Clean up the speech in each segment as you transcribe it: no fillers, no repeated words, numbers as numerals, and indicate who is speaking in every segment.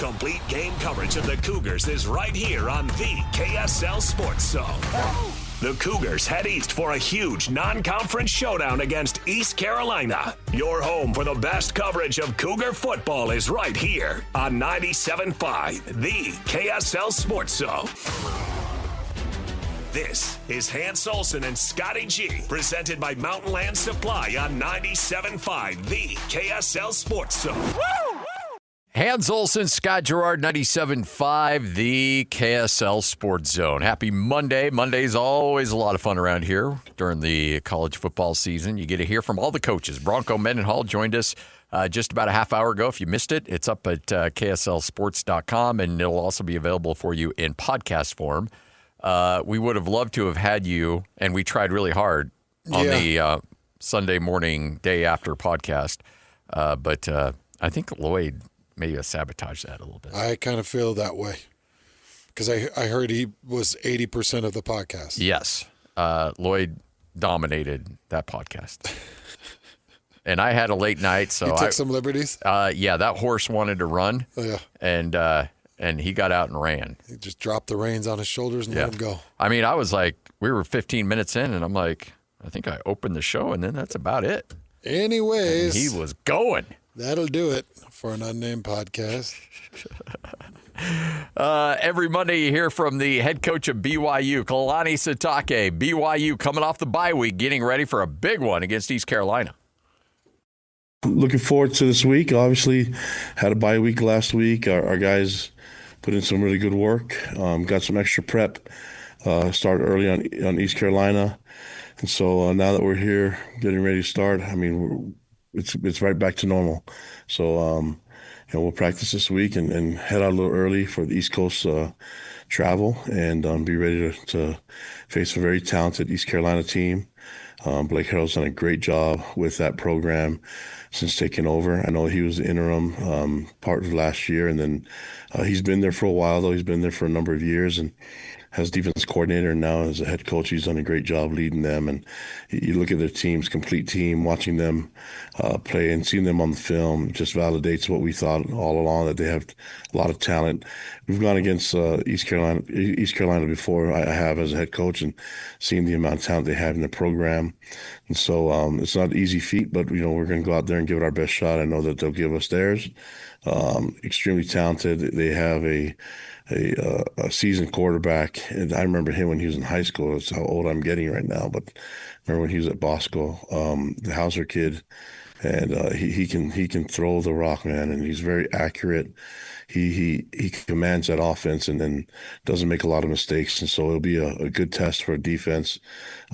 Speaker 1: Complete game coverage of the Cougars is right here on the KSL Sports Zone. The Cougars head east for a huge non-conference showdown against East Carolina. Your home for the best coverage of Cougar football is right here on 97.5, the KSL Sports Zone. This is Hans Olsen and Scotty G, presented by Mountain Land Supply on 97.5, the KSL Sports Zone. Woo!
Speaker 2: Hans Olsen, Scott Gerard, 97.5, the KSL Sports Zone. Happy Monday. Monday's always a lot of fun around here during the college football season. You get to hear from all the coaches. Bronco Mendenhall joined us just about a half hour ago. If you missed it, it's up at kslsports.com, and it'll also be available for you in podcast form. We would have loved to have had you, and we tried really hard on the Sunday morning, day after podcast, but I think Lloyd maybe sabotage that a little bit.
Speaker 3: I kind of feel that way because I heard he was 80% of the podcast.
Speaker 2: Yes. Lloyd dominated that podcast. And I had a late night. So
Speaker 3: you took some liberties?
Speaker 2: Yeah, that horse wanted to run.
Speaker 3: Oh, yeah.
Speaker 2: And he got out and ran.
Speaker 3: He just dropped the reins on his shoulders and let him go.
Speaker 2: I mean, I was like, we were 15 minutes in, and I'm like, I think I opened the show, and then that's about it.
Speaker 3: Anyways.
Speaker 2: And he was going.
Speaker 3: That'll do it for an unnamed podcast.
Speaker 2: Every Monday you hear from the head coach of BYU, Kalani Sitake. BYU coming off the bye week, getting ready for a big one against East Carolina.
Speaker 4: Looking forward to this week. Obviously, had a bye week last week. Our guys put in some really good work. Got some extra prep. Started early on East Carolina. And so now that we're here, getting ready to start, I mean, it's right back to normal. So, we'll practice this week and head out a little early for the East Coast travel and be ready to face a very talented East Carolina team. Blake Harrell's done a great job with that program since taking over. I know he was the interim part of last year, and then he's been there for a while, though. He's been there for a number of years, and as defense coordinator and now as a head coach, he's done a great job leading them. And you look at their team's complete team, watching them play and seeing them on the film just validates what we thought all along, that they have a lot of talent. We've gone against East Carolina before. I have as a head coach, and seeing the amount of talent they have in the program. And so it's not an easy feat, but we're going to go out there and give it our best shot. I know that they'll give us theirs. Extremely talented. They have a seasoned quarterback, and I remember him when he was in high school. That's how old I'm getting right now, but I remember when he was at Bosco, the Hauser kid, and he can throw the rock, man, and he's very accurate. He commands that offense and then doesn't make a lot of mistakes, and so it'll be a good test for a defense.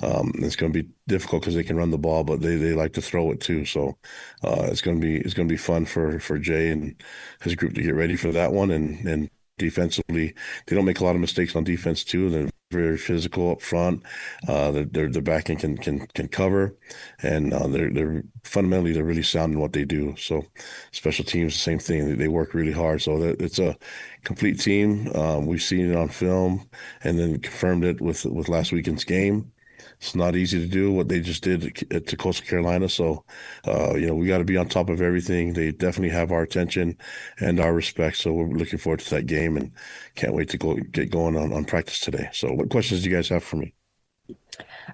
Speaker 4: It's going to be difficult because they can run the ball, but they like to throw it too. So it's going to be fun for Jay and his group to get ready for that one. And defensively, they don't make a lot of mistakes on defense too. They're very physical up front. Their back end can cover, and they're fundamentally they're really sound in what they do. So special teams, the same thing. They work really hard. So it's a complete team. We've seen it on film, and then confirmed it with last weekend's game. It's not easy to do what they just did to Coastal Carolina. So, we got to be on top of everything. They definitely have our attention and our respect. So we're looking forward to that game and can't wait to get going on practice today. So what questions do you guys have for me?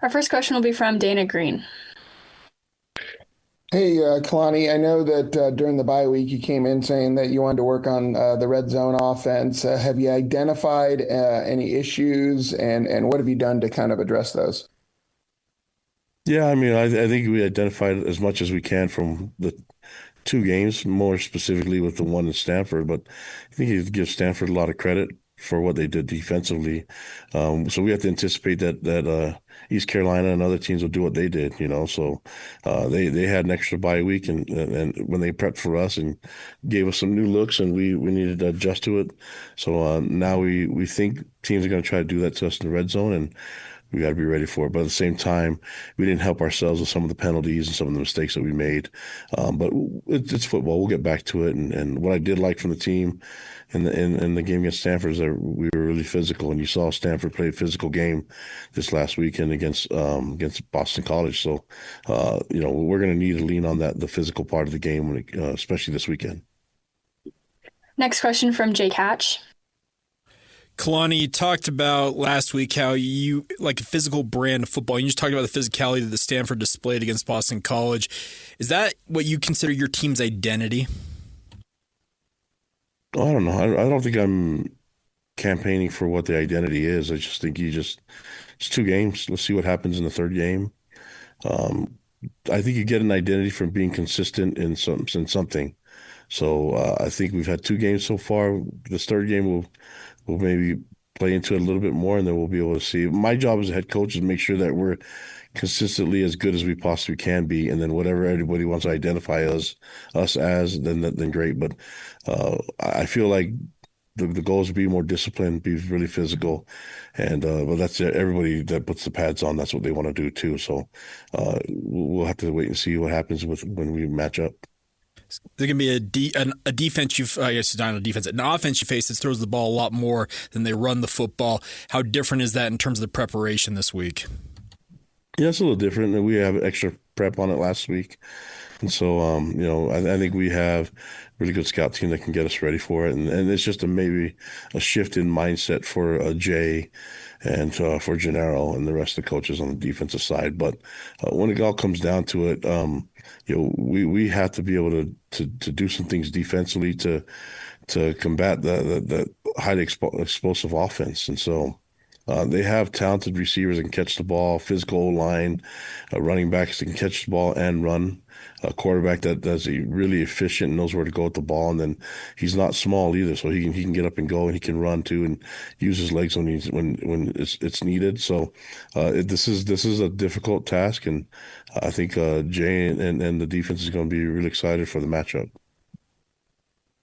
Speaker 5: Our first question will be from Dana Green.
Speaker 6: Hey, Kalani, I know that during the bye week you came in saying that you wanted to work on the red zone offense. Have you identified any issues, and what have you done to kind of address those?
Speaker 4: Yeah, I mean, I think we identified as much as we can from the two games, more specifically with the one in Stanford. But I think you give Stanford a lot of credit for what they did defensively. So we have to anticipate that East Carolina and other teams will do what they did, So they had an extra bye week, and when they prepped for us and gave us some new looks, and we needed to adjust to it. So now we think teams are going to try to do that to us in the red zone, and we got to be ready for it. But at the same time, we didn't help ourselves with some of the penalties and some of the mistakes that we made. But it's football. We'll get back to it. And what I did like from the team in the game against Stanford is that we were really physical. And you saw Stanford play a physical game this last weekend against Boston College. So, we're going to need to lean on the physical part of the game, especially this weekend.
Speaker 5: Next question from Jake Hatch.
Speaker 7: Kalani, you talked about last week how you like a physical brand of football. You just talked about the physicality that Stanford displayed against Boston College. Is that what you consider your team's identity?
Speaker 4: I don't know. I don't think I'm campaigning for what the identity is. I just think it's 2 games. Let's see what happens in the 3rd game. I think you get an identity from being consistent in something. So I think we've had 2 games so far. This 3rd game we'll maybe play into it a little bit more, and then we'll be able to see. My job as a head coach is to make sure that we're consistently as good as we possibly can be, and then whatever everybody wants to identify us as, then great. But I feel like the goal is to be more disciplined, be really physical, and but that's everybody that puts the pads on. That's what they want to do too. So we'll have to wait and see what happens when we match up.
Speaker 7: There's going to be a defense I guess it's not a defense, an offense you face that throws the ball a lot more than they run the football. How different is that in terms of the preparation this week?
Speaker 4: Yeah, it's a little different. We have extra prep on it last week. And so, I think we have a really good scout team that can get us ready for it. And it's just maybe a shift in mindset for Jay and for Gennaro and the rest of the coaches on the defensive side. But when it all comes down to it, we have to be able to do some things defensively to combat the highly explosive offense. And so they have talented receivers that can catch the ball, physical O-line, running backs that can catch the ball and run, a quarterback that's really efficient and knows where to go with the ball. And then he's not small either, so he can get up and go, and he can run too and use his legs when it's needed. So this is a difficult task, and I think Jay and the defense is going to be really excited for the matchup.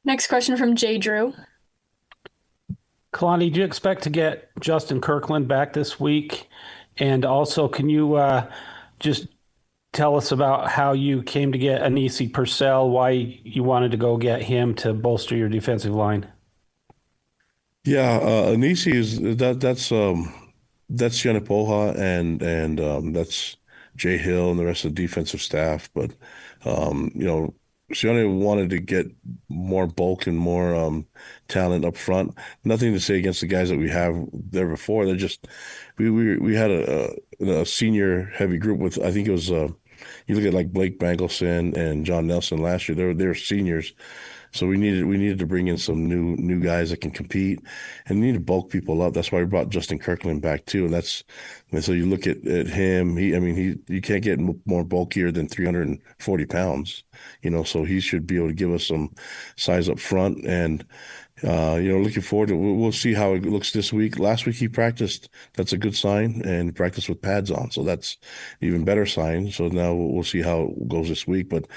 Speaker 5: Next question from Jay Drew.
Speaker 8: Kalani, do you expect to get Justin Kirkland back this week? And also, can you just tell us about how you came to get Anisi Purcell, why you wanted to go get him to bolster your defensive line?
Speaker 4: Yeah, Anisi that's Yanapoha and that's Jay Hill and the rest of the defensive staff. But Sione wanted to get more bulk and more talent up front. Nothing to say against the guys that we have there before. They're just we had a senior heavy group with, I think it was you look at like Blake Bangleson and John Nelson last year. They're seniors. So we needed to bring in some new guys that can compete, and we need to bulk people up. That's why we brought Justin Kirkland back too. And so you look at him. You can't get more bulkier than 340 pounds. So he should be able to give us some size up front. And looking forward to. We'll see how it looks this week. Last week he practiced. That's a good sign, and practiced with pads on. So that's even better sign. So now we'll see how it goes this week. But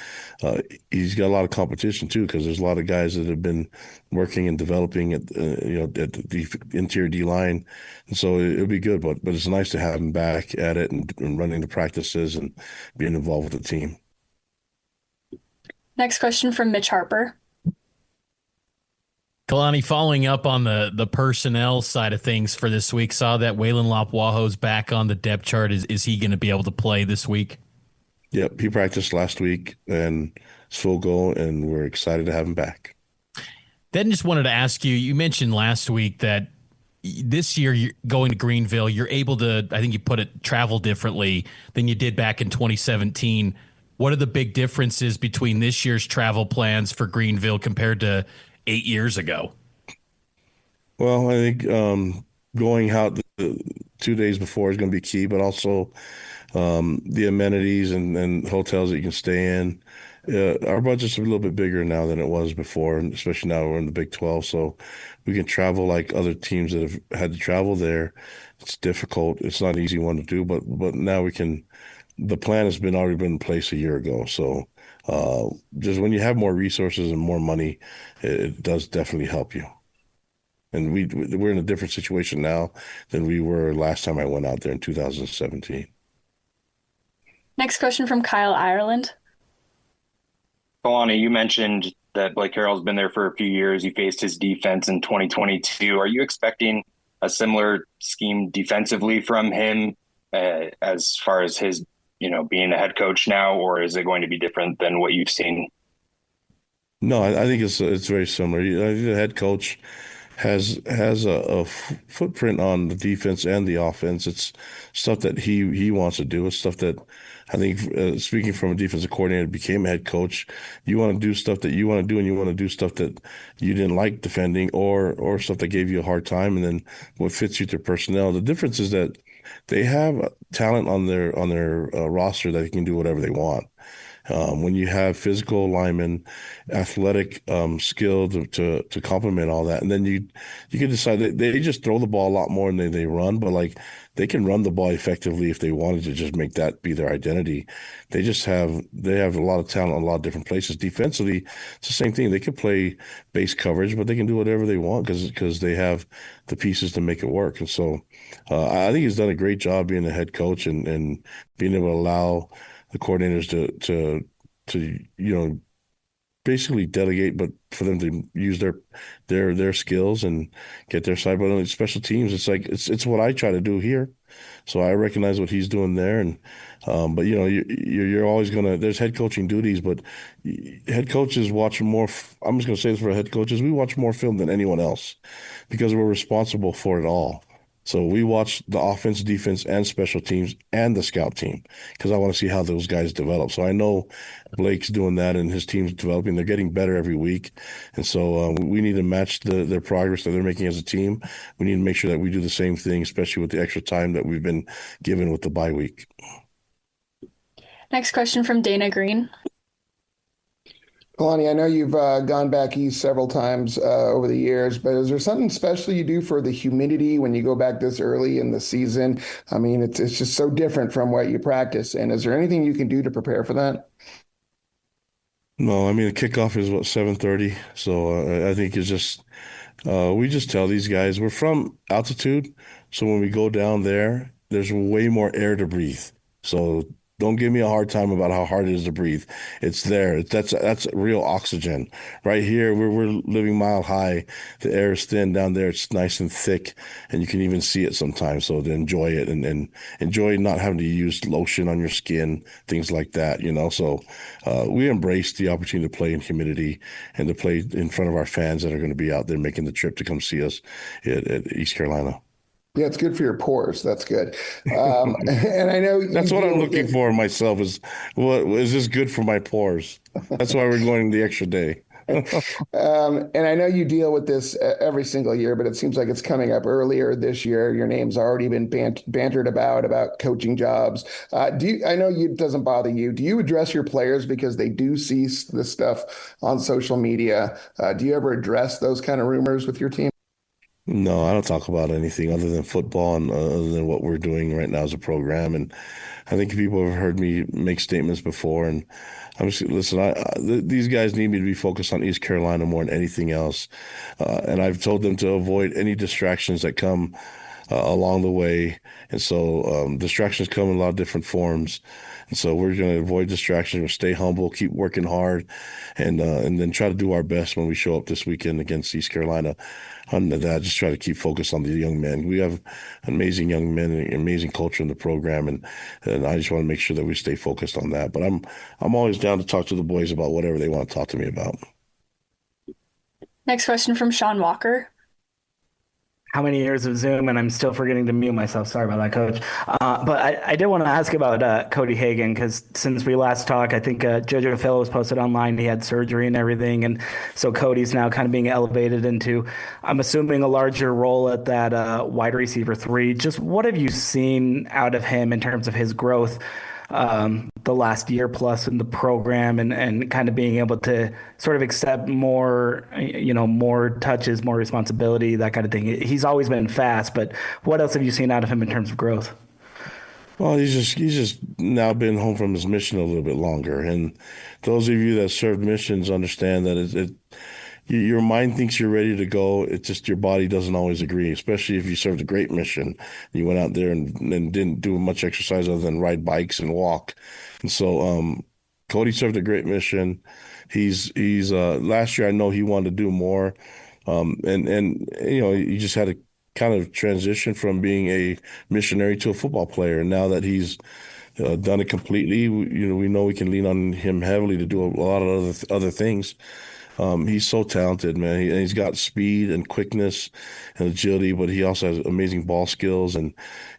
Speaker 4: he's got a lot of competition too, because there's a lot of guys that have been working and developing at the interior D line, and so it'll be good. But it's nice to have him back at it and running the practices and being involved with the team.
Speaker 5: Next question from Mitch Harper.
Speaker 9: Kalani, following up on the personnel side of things for this week, saw that Waylon Lapwaho's back on the depth chart. Is he going to be able to play this week?
Speaker 4: Yep, he practiced last week and it's full go, and we're excited to have him back.
Speaker 9: Then just wanted to ask you, you mentioned last week that this year you're going to Greenville, you're able to, I think you put it, travel differently than you did back in 2017. What are the big differences between this year's travel plans for Greenville compared to 8 years ago?
Speaker 4: Well, I think going out the 2 days before is going to be key, but also the amenities and hotels that you can stay in. Our budget's a little bit bigger now than it was before, and especially now we're in the Big 12, so we can travel like other teams that have had to travel there. It's difficult. It's not an easy one to do, but now we can. The plan has already been in place a year ago, so just when you have more resources and more money, it does definitely help you. And we're in a different situation now than we were last time I went out there in 2017.
Speaker 5: Next question from Kyle Ireland.
Speaker 10: Kalani, you mentioned that Blake Harrell's been there for a few years. You faced his defense in 2022. Are you expecting a similar scheme defensively from him as far as his, being the head coach now, or is it going to be different than what you've seen?
Speaker 4: No, I think it's very similar. I think the head coach has a footprint on the defense and the offense. It's stuff that he wants to do. It's stuff that I think, speaking from a defensive coordinator, became a head coach. You want to do stuff that you want to do, and you want to do stuff that you didn't like defending, or stuff that gave you a hard time, and then what fits you with their personnel. The difference is that they have talent on their roster that they can do whatever they want. When you have physical linemen, athletic skill to complement all that, and then you can decide that they just throw the ball a lot more than they run, but like they can run the ball effectively if they wanted to just make that be their identity. They have a lot of talent in a lot of different places. Defensively, it's the same thing. They can play base coverage, but they can do whatever they want because they have the pieces to make it work. And so I think he's done a great job being a head coach and being able to allow the coordinators to basically delegate, but for them to use their skills and get their side. But on special teams, it's like it's what I try to do here. So I recognize what he's doing there, and but you're always gonna. There's head coaching duties, but head coaches watch more. I'm just gonna say this for head coaches: we watch more film than anyone else because we're responsible for it all. So we watch the offense, defense, and special teams and the scout team because I want to see how those guys develop. So I know Blake's doing that and his team's developing. They're getting better every week. And so we need to match their progress that they're making as a team. We need to make sure that we do the same thing, especially with the extra time that we've been given with the bye week.
Speaker 5: Next question from Dana Green.
Speaker 6: Kalani, I know you've gone back east several times over the years, but is there something special you do for the humidity when you go back this early in the season? I mean, it's just so different from what you practice. And is there anything you can do to prepare for that?
Speaker 4: No, I mean, the kickoff is 7:30. So I think it's just, we just tell these guys we're from altitude. So when we go down there, there's way more air to breathe. So don't give me a hard time about how hard it is to breathe. It's there. That's real oxygen. Right here, we're living mile high. The air is thin. Down there, it's nice and thick, and you can even see it sometimes. So to enjoy it and enjoy not having to use lotion on your skin, things like that. So we embrace the opportunity to play in humidity and to play in front of our fans that are going to be out there making the trip to come see us at East Carolina.
Speaker 6: Yeah, it's good for your pores. That's good. And I know
Speaker 4: that's what I'm looking for myself is this good for my pores? That's why we're going the extra day.
Speaker 6: And I know you deal with this every single year, but it seems like it's coming up earlier this year. Your name's already been bantered about coaching jobs. I know it doesn't bother you. Do you address your players because they do see this stuff on social media? Do you ever address those kind of rumors with your team?
Speaker 4: No, I don't talk about anything other than football and other than what we're doing right now as a program. And I think people have heard me make statements before. And I'm just listen. These guys need me to be focused on East Carolina more than anything else. And I've told them to avoid any distractions that come along the way. And so distractions come in a lot of different forms. And so we're going to avoid distractions. We'll stay humble, keep working hard, and then try to do our best when we show up this weekend against East Carolina. On that, just try to keep focused on the young men. We have amazing young men and amazing culture in the program, and I just want to make sure that we stay focused on that. But I'm always down to talk to the boys about whatever they want to talk to me about.
Speaker 5: Next question from Sean Walker.
Speaker 11: How many years of Zoom, and I'm still forgetting to mute myself. Sorry about that, Coach. But I did want to ask about Cody Hagan, because since we last talked, I think JoJo Phillips posted online he had surgery and everything, and so Cody's now kind of being elevated into, I'm assuming, a larger role at that wide receiver 3. Just what have you seen out of him in terms of his growth the last year plus in the program, and kind of being able to sort of accept more, more touches, more responsibility, that kind of thing? He's always been fast, but what else have you seen out of him in terms of growth?
Speaker 4: Well, he's just now been home from his mission a little bit longer. And those of you that served missions understand that your mind thinks you're ready to go. It's just your body doesn't always agree, especially if you served a great mission. You went out there and didn't do much exercise other than ride bikes and walk. And so Cody served a great mission. He's last year I know he wanted to do more. And he just had to kind of transition from being a missionary to a football player. And now that he's done it completely, we know we can lean on him heavily to do a lot of other things. He's so talented, man. And he's got speed and quickness and agility, but he also has amazing ball skills. And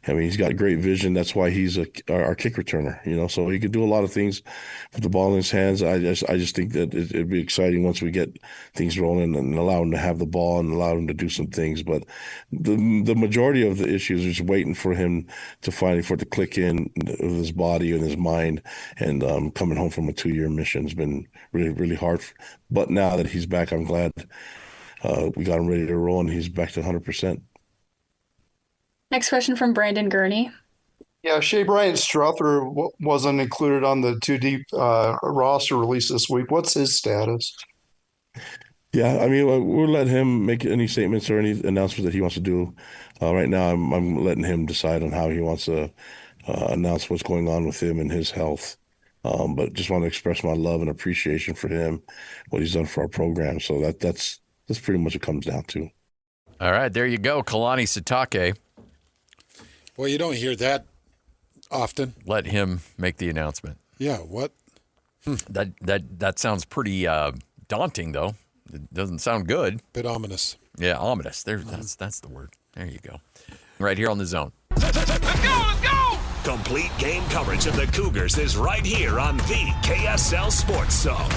Speaker 4: I mean, he's got great vision. That's why he's our kick returner, so he can do a lot of things with the ball in his hands. I just think that it'd be exciting once we get things rolling and allow him to have the ball and allow him to do some things. But the majority of the issues is just waiting for him to finally for it to click in with his body and his mind. And coming home from a 2-year mission has been really, really hard. But now that he's back, I'm glad we got him ready to roll and he's back to 100%.
Speaker 5: Next question from Brandon Gurney.
Speaker 12: Yeah, Shea Bryant-Strother wasn't included on the 2-deep roster release this week. What's his status?
Speaker 4: Yeah, I mean, we'll let him make any statements or any announcements that he wants to do. Right now, I'm letting him decide on how he wants to announce what's going on with him and his health. But just want to express my love and appreciation for him, what he's done for our program. So that's pretty much what it comes down to.
Speaker 2: All right, there you go, Kalani Sitake.
Speaker 3: Well, you don't hear that often.
Speaker 2: Let him make the announcement.
Speaker 3: Yeah, what?
Speaker 2: That sounds pretty daunting, though. It doesn't sound good.
Speaker 3: Bit ominous.
Speaker 2: Yeah, ominous. That's the word. There you go. Right here on The Zone.
Speaker 1: Let's go! Complete game coverage of the Cougars is right here on the KSL Sports Zone.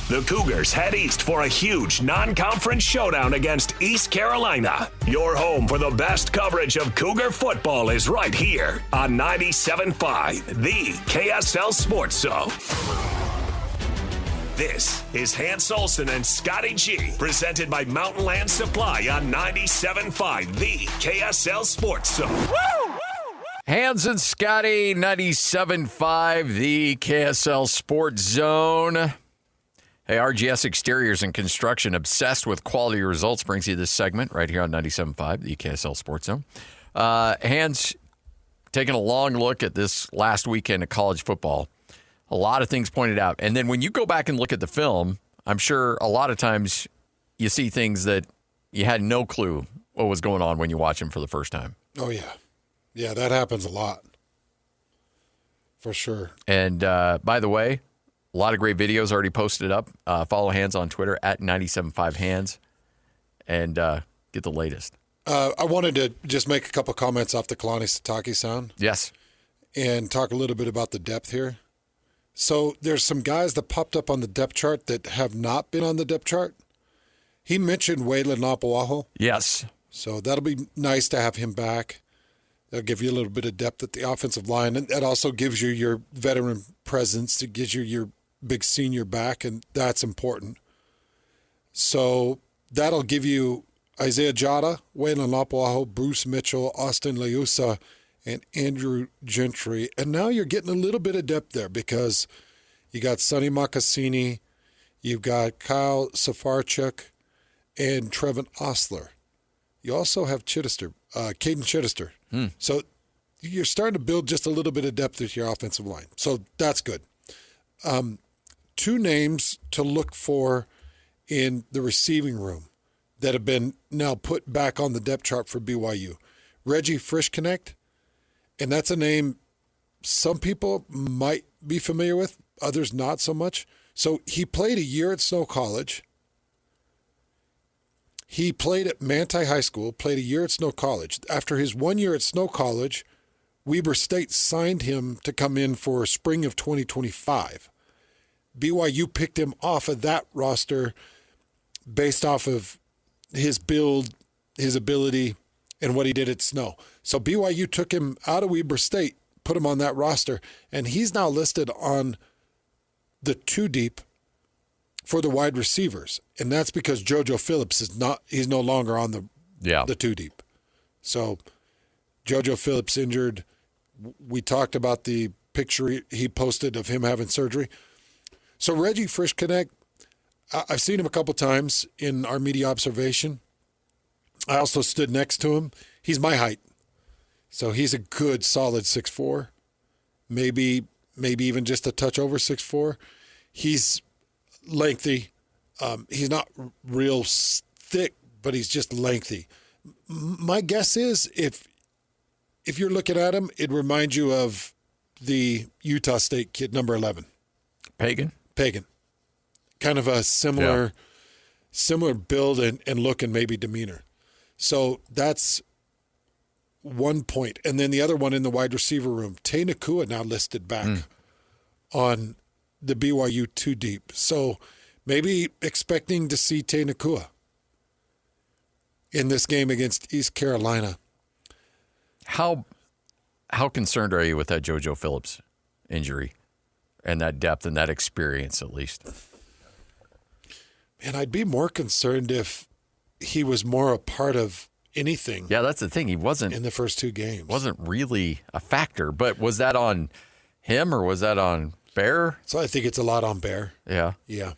Speaker 1: The Cougars head east for a huge non-conference showdown against East Carolina. Your home for the best coverage of Cougar football is right here on 97.5, the KSL Sports Zone. This is Hans Olsen and Scotty G, presented by Mountain Land Supply on 97.5, the KSL Sports Zone.
Speaker 2: Hans and Scotty, 97.5, the KSL Sports Zone. Hey, RGS Exteriors and Construction, obsessed with quality results, brings you this segment right here on 97.5, the KSL Sports Zone. Hans, taking a long look at this last weekend of college football, a lot of things pointed out. And then when you go back and look at the film, I'm sure a lot of times you see things that you had no clue what was going on when you watch them for the first time.
Speaker 3: Oh, yeah. Yeah, that happens a lot. For sure.
Speaker 2: And by the way, a lot of great videos already posted up. Follow Hans on Twitter at 975Hands and get the latest.
Speaker 3: I wanted to just make a couple comments off the Kalani Sitake sound.
Speaker 2: Yes.
Speaker 3: And talk a little bit about the depth here. So there's some guys that popped up on the depth chart that have not been on the depth chart. He mentioned Waylon Napoaho.
Speaker 2: Yes.
Speaker 3: So that'll be nice to have him back. That'll give you a little bit of depth at the offensive line. And that also gives you your veteran presence. It gives you your big senior back, and that's important. So that'll give you Isaiah Jada, Waylon Napoaho, Bruce Mitchell, Austin Leusa, and Andrew Gentry. And now you're getting a little bit of depth there because you got Sonny Makassini, you've got Kyle Safarchuk, and Trevin Osler. You also have Caden Chittister. So you're starting to build just a little bit of depth with your offensive line. So that's good. Two names to look for in the receiving room that have been now put back on the depth chart for BYU. Reggie Frischknecht, and that's a name some people might be familiar with, others not so much. So he played a year at Snow College. He played at Manti High School, played a year at Snow College. After his 1 year at Snow College, Weber State signed him to come in for spring of 2025. BYU picked him off of that roster based off of his build, his ability, and what he did at Snow. So BYU took him out of Weber State, put him on that roster, and he's now listed on the 2-deep for the wide receivers. And that's because JoJo Phillips he's no longer on the 2-deep. So JoJo Phillips injured. We talked about the picture he posted of him having surgery. So Reggie Frischknecht, I've seen him a couple times in our media observation. I also stood next to him. He's my height. So he's a good, solid 6'4", maybe even just a touch over 6'4". He's lengthy. He's not real thick, but he's just lengthy. My guess is if you're looking at him, it reminds you of the Utah State kid, number 11.
Speaker 2: Pagan.
Speaker 3: Kind of a similar similar build and look and maybe demeanor. So that's one point. And then the other one in the wide receiver room, Tay Nakua now listed back on the BYU 2 deep. So maybe expecting to see Tay Nakua in this game against East Carolina.
Speaker 2: How concerned are you with that JoJo Phillips injury and that depth and that experience at least?
Speaker 3: Man, I'd be more concerned if he was more a part of anything.
Speaker 2: Yeah, that's the thing. He wasn't
Speaker 3: in the first 2 games.
Speaker 2: Wasn't really a factor. But was that on him or was that on Bear?
Speaker 3: So I think it's a lot on Bear.
Speaker 2: Yeah.
Speaker 3: Yeah.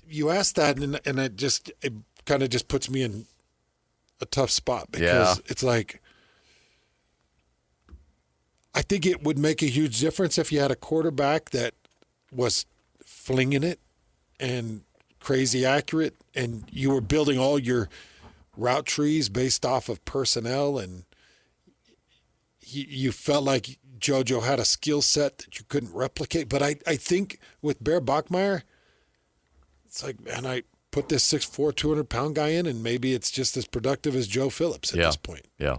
Speaker 3: You asked that, and it kind of just puts me in a tough spot because it's like I think it would make a huge difference if you had a quarterback that was flinging it and crazy accurate, and you were building all your route trees based off of personnel, and you felt like JoJo had a skill set that you couldn't replicate. But I think with Bear Bachmeier, it's like, man, I put this 6'4", 200-pound guy in, and maybe it's just as productive as Joe Phillips at this point.
Speaker 2: Yeah.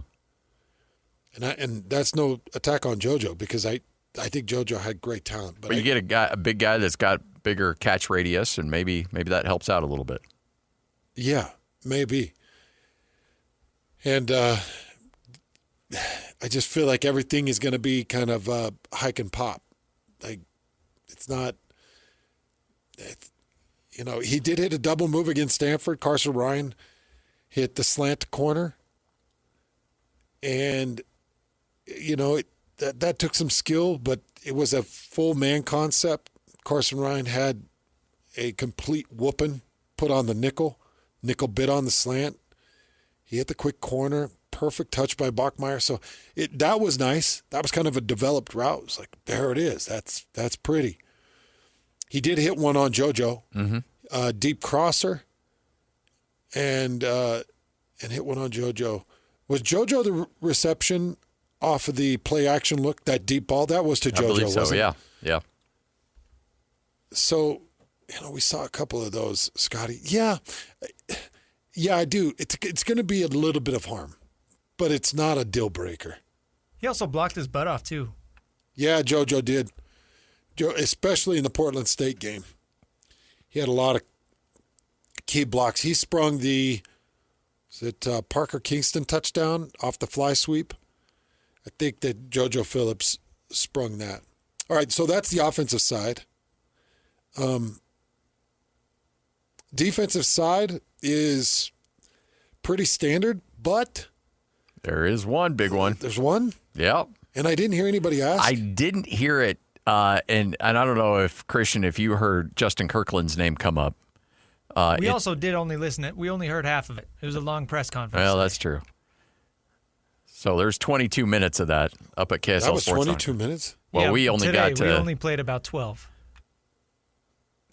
Speaker 3: And that's no attack on JoJo because I think JoJo had great talent.
Speaker 2: But you get a big guy that's got bigger catch radius, and maybe that helps out a little bit.
Speaker 3: Yeah, maybe. And I just feel like everything is going to be kind of hike and pop. Like, it's not. He did hit a double move against Stanford. Carson Ryan hit the slant corner, and that took some skill, but it was a full man concept. Carson Ryan had a complete whooping put on the nickel. Nickel bit on the slant. He hit the quick corner. Perfect touch by Bachmeier. So that was nice. That was kind of a developed route. It was like, there it is. That's pretty. He did hit one on JoJo, deep crosser, and hit one on JoJo. Was JoJo the reception off of the play action look, that deep ball? That was to JoJo,
Speaker 2: I believe so,
Speaker 3: wasn't it?
Speaker 2: Yeah.
Speaker 3: So, we saw a couple of those, Scotty. Yeah, I do. It's going to be a little bit of harm, but it's not a deal breaker.
Speaker 13: He also blocked his butt off, too.
Speaker 3: Yeah, JoJo did. Especially in the Portland State game. He had a lot of key blocks. He sprung the Parker Kingston touchdown off the fly sweep. I think that JoJo Phillips sprung that. All right, so that's the offensive side. Defensive side is pretty standard, but
Speaker 2: there is one big one.
Speaker 3: There's one?
Speaker 2: Yeah.
Speaker 3: And I didn't hear anybody ask.
Speaker 2: I didn't hear it. And I don't know if, Christian, if you heard Justin Kirkland's name come up.
Speaker 13: We also did only listen to it. We only heard half of it. It was a long press conference.
Speaker 2: Well, that's true. So there's 22 minutes of that up at KSL Sports.
Speaker 3: That was 22 minutes?
Speaker 2: Well,
Speaker 13: yeah,
Speaker 2: we only
Speaker 13: played about 12.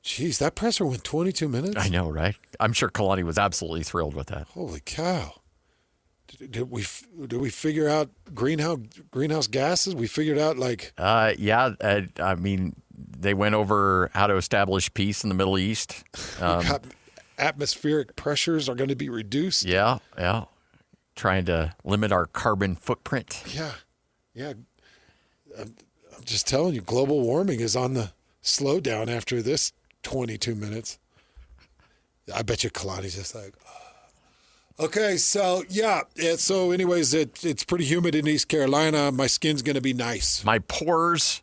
Speaker 3: Jeez, that presser went 22 minutes?
Speaker 2: I know, right? I'm sure Kalani was absolutely thrilled with that.
Speaker 3: Holy cow. Did we figure out greenhouse gases? We figured out
Speaker 2: I mean, they went over how to establish peace in the Middle East.
Speaker 3: Atmospheric pressures are going to be reduced.
Speaker 2: Yeah. Trying to limit our carbon footprint.
Speaker 3: Yeah. I'm just telling you, global warming is on the slowdown after this 22 minutes. I bet you Kalani's just like, okay, so yeah. So anyways, it's pretty humid in East Carolina. My skin's going to be nice.
Speaker 2: My pores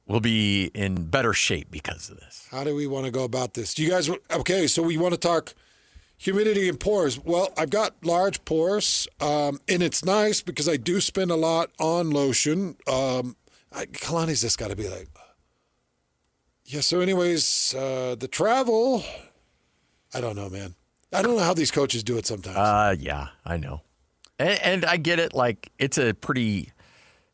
Speaker 2: will be in better shape because of this.
Speaker 3: How do we want to go about this? Do you guys, okay, so we want to talk humidity and pores. Well, I've got large pores, and it's nice because I do spend a lot on lotion. Kalani's just got to be like, yeah, so anyways, the travel, I don't know, man. I don't know how these coaches do it sometimes.
Speaker 2: Yeah, I know. And I get it. Like, it's a pretty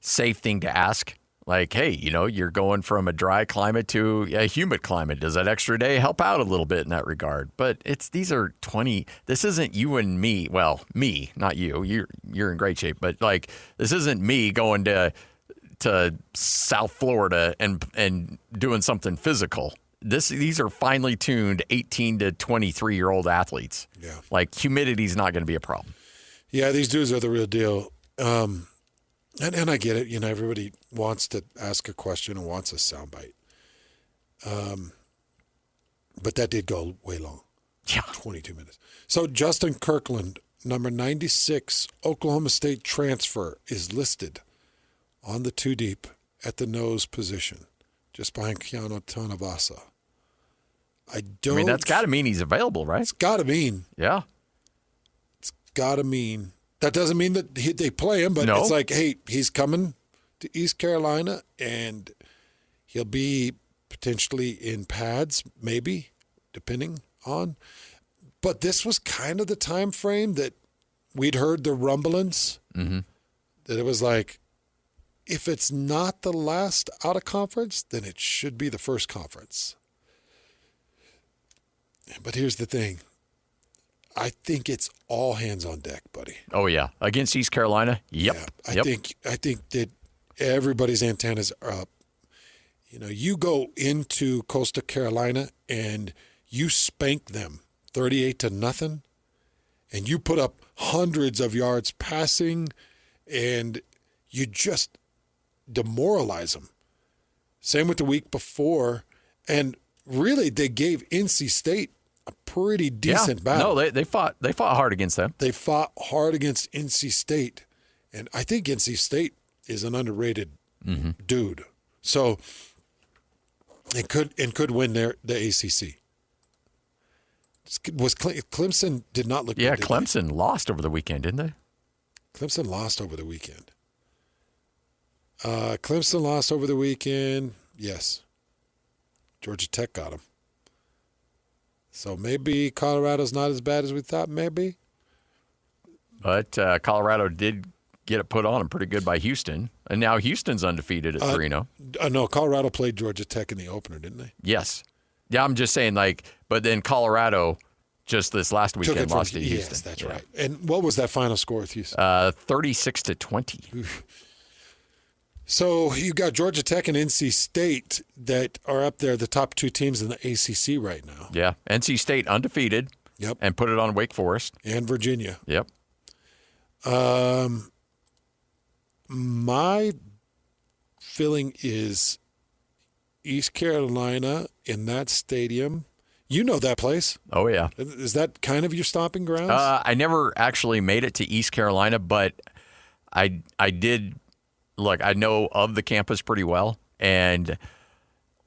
Speaker 2: safe thing to ask. Like, hey, you're going from a dry climate to a humid climate. Does that extra day help out a little bit in that regard? But these are 20. This isn't you and me. Well, me, not you. You're in great shape. But like, this isn't me going to South Florida and doing something physical. these are finely tuned 18 to 23-year-old athletes.
Speaker 3: Yeah.
Speaker 2: Like, humidity's not going to be a problem.
Speaker 3: Yeah, these dudes are the real deal. And I get it. You know, everybody wants to ask a question and wants a soundbite. But that did go way long.
Speaker 2: Yeah.
Speaker 3: 22 minutes. So Justin Kirkland, number 96, Oklahoma State transfer, is listed on the 2 deep at the nose position, just behind Keanu Tanavasa. I mean,
Speaker 2: that's got to mean he's available, right?
Speaker 3: It's got to mean.
Speaker 2: Yeah.
Speaker 3: It's got to mean. That doesn't mean that they play him, but
Speaker 2: No.
Speaker 3: it's like, hey, he's coming to East Carolina, and he'll be potentially in pads, maybe, depending on. But this was kind of the time frame that we'd heard the rumblings, that it was like, if it's not the last out of conference, then it should be the first conference. But here's the thing. I think it's all hands on deck, buddy.
Speaker 2: Oh, yeah. Against East Carolina? Yep.
Speaker 3: Yeah, I think that everybody's antennas are up. You know, you go into Coastal Carolina and you spank them 38-0, and you put up hundreds of yards passing, and you just demoralize them. Same with the week before, and really they gave NC State a pretty decent battle.
Speaker 2: No, they fought hard against them.
Speaker 3: They fought hard against NC State, and I think NC State is an underrated dude. So it could win the ACC. Was Clemson did not look good.
Speaker 2: Yeah, Clemson lost over the weekend, didn't they?
Speaker 3: Clemson lost over the weekend. Clemson lost over the weekend. Yes. Georgia Tech got them. So maybe Colorado's not as bad as we thought, maybe.
Speaker 2: But Colorado did get it put on them pretty good by Houston. And now Houston's undefeated at 3-0.
Speaker 3: No, Colorado played Georgia Tech in the opener, didn't they?
Speaker 2: Yes. Yeah, I'm just saying, but then Colorado just this last weekend lost to Houston.
Speaker 3: Yes, that's right. And what was that final score with Houston?
Speaker 2: 36-20.
Speaker 3: So you got Georgia Tech and NC State that are up there, the top 2 teams in the ACC right now.
Speaker 2: Yeah, NC State undefeated.
Speaker 3: Yep.
Speaker 2: And put it on Wake Forest.
Speaker 3: And Virginia.
Speaker 2: Yep.
Speaker 3: My feeling is East Carolina in that stadium. You know that place.
Speaker 2: Oh, yeah.
Speaker 3: Is that kind of your stomping grounds?
Speaker 2: I never actually made it to East Carolina, but I did. Look, I know of the campus pretty well, and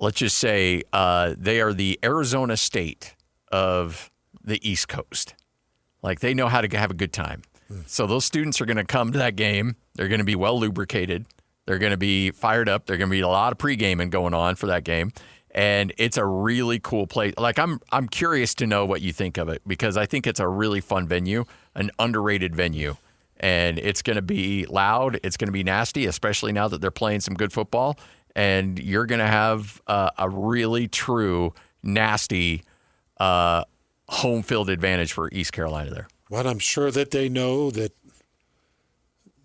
Speaker 2: let's just say they are the Arizona State of the East Coast. Like, they know how to have a good time. So those students are going to come to that game. They're going to be well lubricated. They're going to be fired up. There's going to be a lot of pre-gaming going on for that game. And it's a really cool place. Like, I'm curious to know what you think of it, because I think it's a really fun venue, an underrated venue. And it's going to be loud. It's going to be nasty, especially now that they're playing some good football. And you're going to have a really true nasty home field advantage for East Carolina there.
Speaker 3: Well, I'm sure that they know that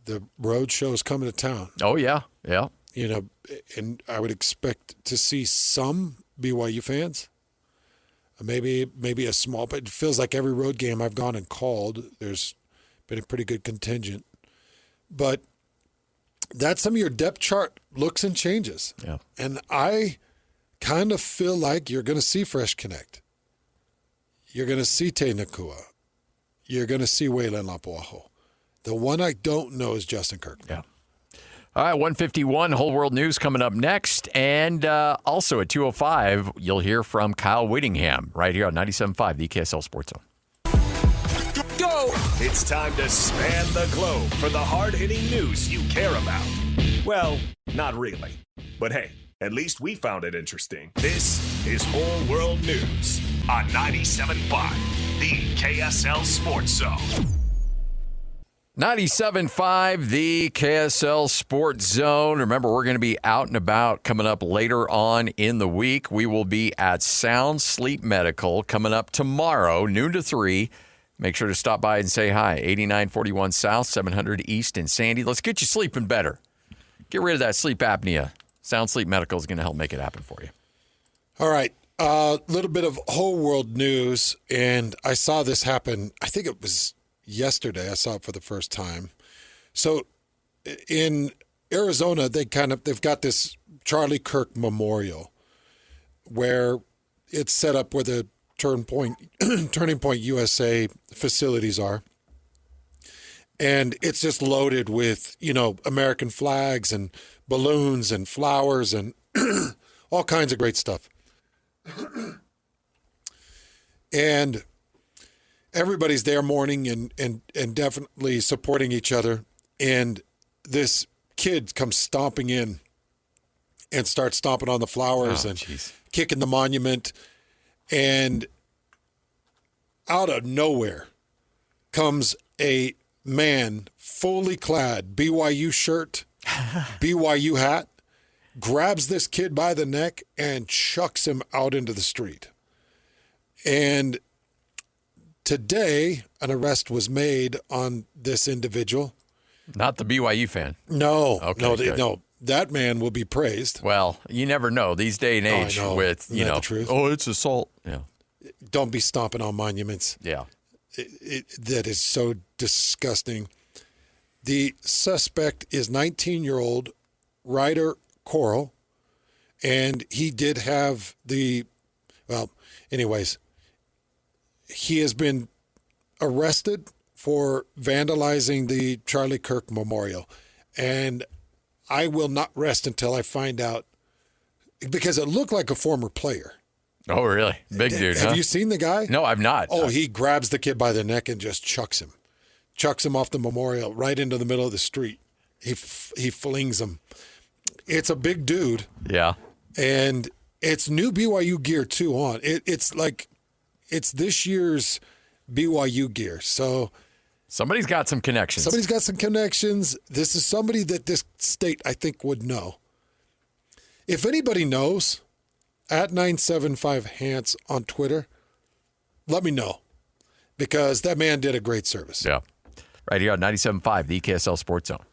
Speaker 3: the road show is coming to town.
Speaker 2: Oh, yeah. Yeah.
Speaker 3: You know, and I would expect to see some BYU fans. Maybe a small, but it feels like every road game I've gone and called, there's been a pretty good contingent. But that's some of your depth chart looks and changes.
Speaker 2: Yeah.
Speaker 3: And I kind of feel like you're going to see Fresh Connect. You're going to see Te Nakua. You're going to see Waylon Lapuaho. The one I don't know is Justin Kirkland.
Speaker 2: Yeah. All right, 151, Whole World News coming up next. And also at 2:05, you'll hear from Kyle Whittingham right here on 97.5, the KSL Sports Zone.
Speaker 1: Go! It's time to span the globe for the hard-hitting news you care about. Well, not really. But hey, at least we found it interesting. This is Whole World News on 97.5, the KSL Sports Zone.
Speaker 2: 97.5, the KSL Sports Zone. Remember, we're going to be out and about coming up later on in the week. We will be at Sound Sleep Medical coming up tomorrow, noon to 3. Make sure to stop by and say hi. 8941 South, 700 East in Sandy. Let's get you sleeping better. Get rid of that sleep apnea. Sound Sleep Medical is going to help make it happen for you.
Speaker 3: All right. A little bit of whole world news, and I saw this happen. I think it was yesterday. I saw it for the first time. So in Arizona, they've got this Charlie Kirk Memorial where it's set up where the Turning Point USA facilities are. And it's just loaded with, American flags and balloons and flowers and all kinds of great stuff. And everybody's there mourning and definitely supporting each other. And this kid comes stomping in and starts stomping on the flowers kicking the monument. And out of nowhere comes a man fully clad, BYU shirt, BYU hat, grabs this kid by the neck and chucks him out into the street. And today, an arrest was made on this individual.
Speaker 2: Not the BYU fan.
Speaker 3: No,
Speaker 2: Okay,
Speaker 3: no. That man will be praised.
Speaker 2: Well, you never know these day and age with,
Speaker 3: the truth?
Speaker 2: it's assault. Yeah.
Speaker 3: Don't be stomping on monuments.
Speaker 2: Yeah.
Speaker 3: That is so disgusting. The suspect is 19-year-old Ryder Coral, and he did have he has been arrested for vandalizing the Charlie Kirk Memorial. And I will not rest until I find out, because it looked like a former player.
Speaker 2: Oh, really? Big dude,
Speaker 3: Have you seen the guy?
Speaker 2: No, I've not.
Speaker 3: Oh, he grabs the kid by the neck and just chucks him off the memorial right into the middle of the street. He flings him. It's a big dude.
Speaker 2: Yeah.
Speaker 3: And it's new BYU gear too on. It's this year's BYU gear. So
Speaker 2: somebody's got some connections.
Speaker 3: This is somebody that this state, I think, would know. If anybody knows, at 975Hance on Twitter, let me know, because that man did a great service.
Speaker 2: Yeah. Right here on 97.5, the KSL Sports Zone.